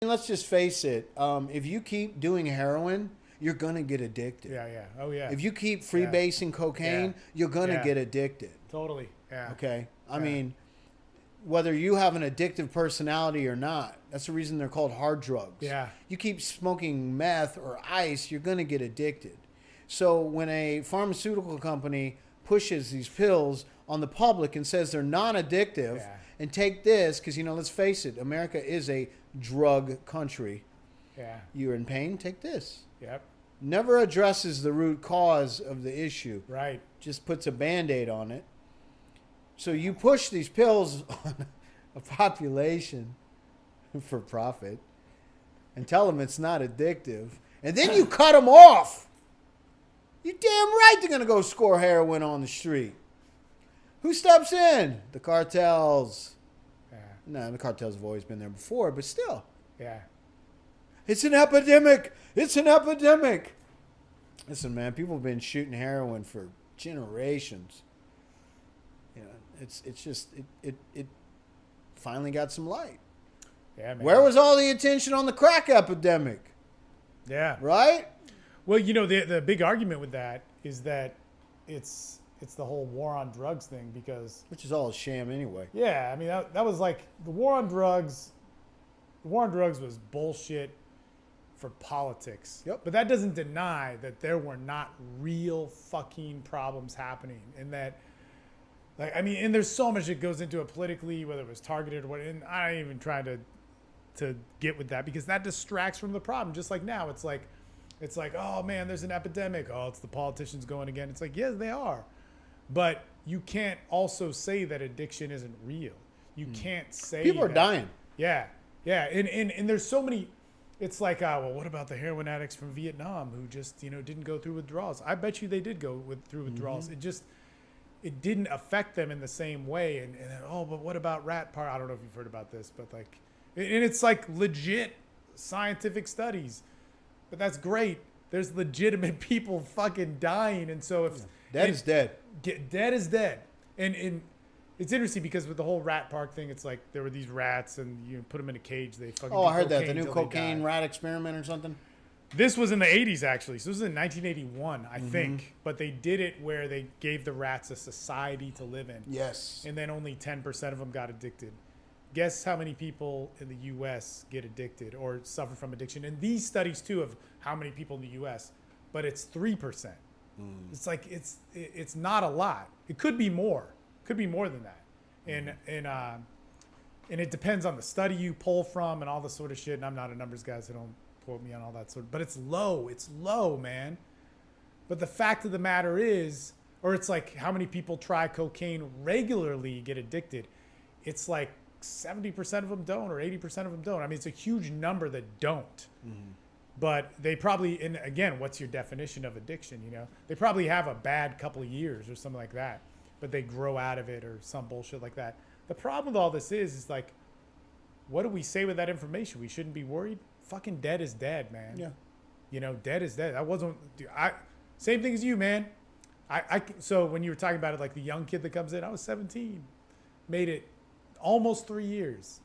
let's just face it. If you keep doing heroin, you're going to get addicted. Yeah. Oh, yeah. If you keep freebasing cocaine, you're going to get addicted. Totally. Yeah. Okay? I mean, whether you have an addictive personality or not, that's the reason they're called hard drugs. Yeah. You keep smoking meth or ice, you're going to get addicted. So when a pharmaceutical company pushes these pills on the public and says they're non-addictive and take this, because, let's face it, America is a drug country. Yeah. You're in pain, take this. Yep. Never addresses the root cause of the issue. Right. Just puts a Band-Aid on it. So you push these pills on a population for profit and tell them it's not addictive. And then you cut them off. You're damn right they're going to go score heroin on the street. Who steps in? The cartels. Yeah. No, the cartels have always been there before, but still. Yeah. It's an epidemic. It's an epidemic. Listen, man, people have been shooting heroin for generations. It's just it finally got some light. Yeah, man. Where was all the attention on the crack epidemic? Yeah. Right? Well, the big argument with that is that it's the whole war on drugs thing, because Which is all a sham anyway. yeah, I mean that was like the war on drugs. The war on drugs was bullshit for politics. Yep. But that doesn't deny that there were not real fucking problems happening, and that, and there's so much that goes into it politically, whether it was targeted or what. And I ain't even trying to get with that, because that distracts from the problem. Just like now, it's like, oh man, there's an epidemic. Oh, it's the politicians going again. It's like, yes, they are, but you can't also say that addiction isn't real. You can't say People are dying. Yeah, and there's so many. It's like, well, what about the heroin addicts from Vietnam who just didn't go through withdrawals? I bet you they did go through withdrawals. It didn't affect them in the same way. And but what about rat park? I don't know if you've heard about this, but and it's like legit scientific studies. But that's great. There's legitimate people fucking dying, and so if Dead is dead. Dead is dead. And it's interesting because with the whole rat park thing, it's like there were these rats and you put them in a cage. They fucking. Oh, I heard that. The cocaine new till they cocaine die. rat experiment or something? This was in the 80s, actually. So this was in 1981, I think. But they did it where they gave the rats a society to live in. Yes. And then only 10% of them got addicted. Guess how many people in the U.S. get addicted or suffer from addiction? And these studies, too, of how many people in the U.S., but it's 3%. It's like it's not a lot. It could be more. Could be more than that. And it depends on the study you pull from and all this sort of shit. And I'm not a numbers guy, so don't quote me on all that sort of. But it's low. It's low, man. But the fact of the matter is, or it's like how many people try cocaine regularly get addicted. It's like 70% of them don't, or 80% of them don't. I mean, it's a huge number that don't. But they probably, and again, what's your definition of addiction? They probably have a bad couple of years or something like that, but they grow out of it or some bullshit like that. The problem with all this is like, what do we say with that information? We shouldn't be worried. Fucking dead is dead, man. Yeah. Dead is dead. Same thing as you, man. So when you were talking about it, like the young kid that comes in, I was 17, made it almost 3 years.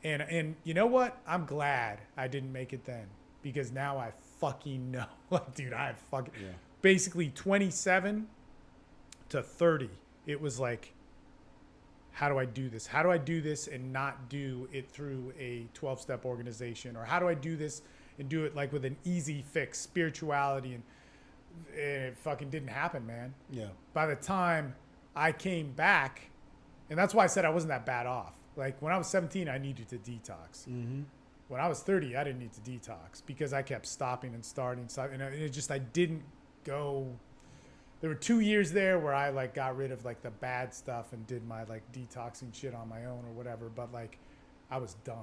And you know what? I'm glad I didn't make it then, because now I fucking know. Like, dude, I fucking basically 27 to 30. It was like, how do I do this? How do I do this and not do it through a 12-step organization? Or how do I do this and do it like with an easy fix, spirituality? And it fucking didn't happen, man. Yeah. By the time I came back, and that's why I said I wasn't that bad off. Like when I was 17, I needed to detox. When I was 30, I didn't need to detox because I kept stopping and starting. And it just, I didn't go. There were 2 years there where I like got rid of like the bad stuff and did my like detoxing shit on my own or whatever. But like I was done.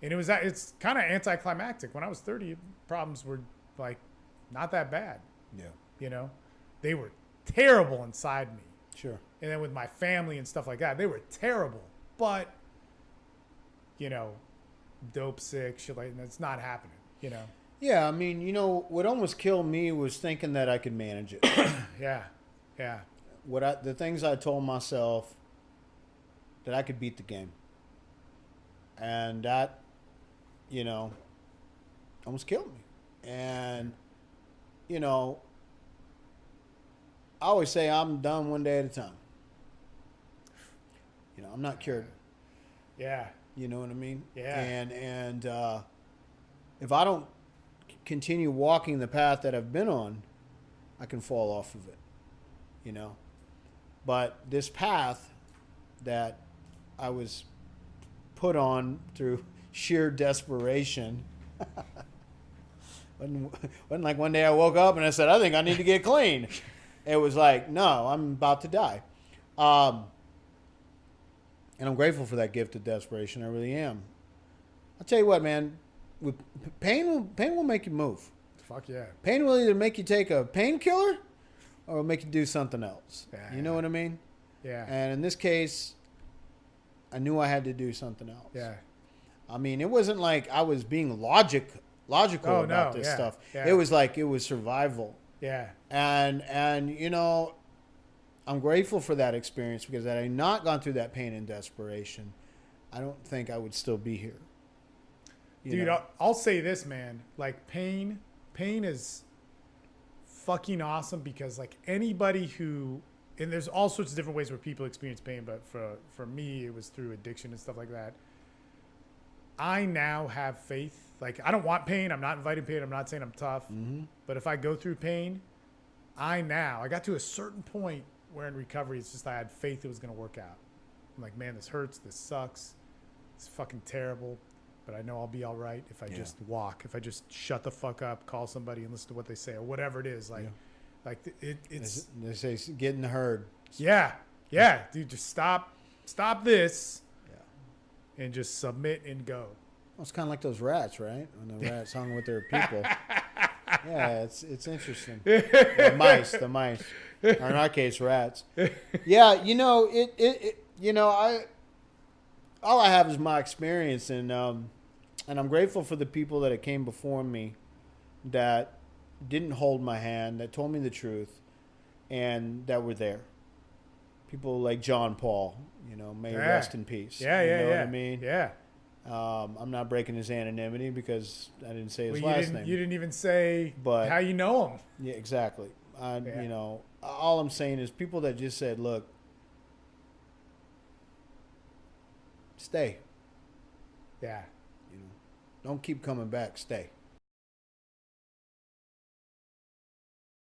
And it's kind of anticlimactic. When I was 30, problems were like not that bad. Yeah. They were terrible inside me. Sure. And then with my family and stuff like that, they were terrible. But, dope sick, shit like that, it's not happening, Yeah, I mean, what almost killed me was thinking that I could manage it. Yeah. The things I told myself that I could beat the game. And that you know, almost killed me. And, you know, I always say I'm done one day at a time. You know, I'm not cured. Yeah. You know what I mean? Yeah. And if I don't continue walking the path that I've been on, I can fall off of it. You know? But this path that I was put on through sheer desperation wasn't like one day I woke up and I said, I think I need to get clean. It was like, no, I'm about to die. And I'm grateful for that gift of desperation. I really am. I'll tell you what, man. With pain will make you move. Fuck yeah. Pain will either make you take a painkiller or it'll make you do something else. Yeah, you know what I mean? Yeah. And in this case, I knew I had to do something else. Yeah. I mean, it wasn't like I was being logical about this stuff. Yeah. It was like it was survival. Yeah. And you know, I'm grateful for that experience because had I not gone through that pain and desperation, I don't think I would still be here. Dude, I'll say this, man. Like pain is fucking awesome because like anybody who, and there's all sorts of different ways where people experience pain, but for me, it was through addiction and stuff like that. I now have faith. Like I don't want pain. I'm not inviting pain. I'm not saying I'm tough. Mm-hmm. But if I go through pain, I got to a certain point where in recovery, it's just I had faith it was going to work out. I'm like, man, this hurts. This sucks. It's fucking terrible. But I know I'll be all right if I just walk. If I just shut the fuck up, call somebody and listen to what they say or whatever it is. Like, it's. They say get in the herd. Yeah. Dude, just stop this. Yeah. And just submit and go. Well, it's kind of like those rats, right? When the rats hung with their people. Yeah, it's interesting. The mice. Or in our case, rats. Yeah, you know, all I have is my experience, and I'm grateful for the people that came before me that didn't hold my hand, that told me the truth, and that were there. People like John Paul, you know, may rest in peace. Yeah, you know what I mean? Yeah. I'm not breaking his anonymity because I didn't say his last name. You didn't even say But how you know him. Yeah, exactly. You know, all I'm saying is people that just said, look, stay. Yeah. You know, don't keep coming back. Stay.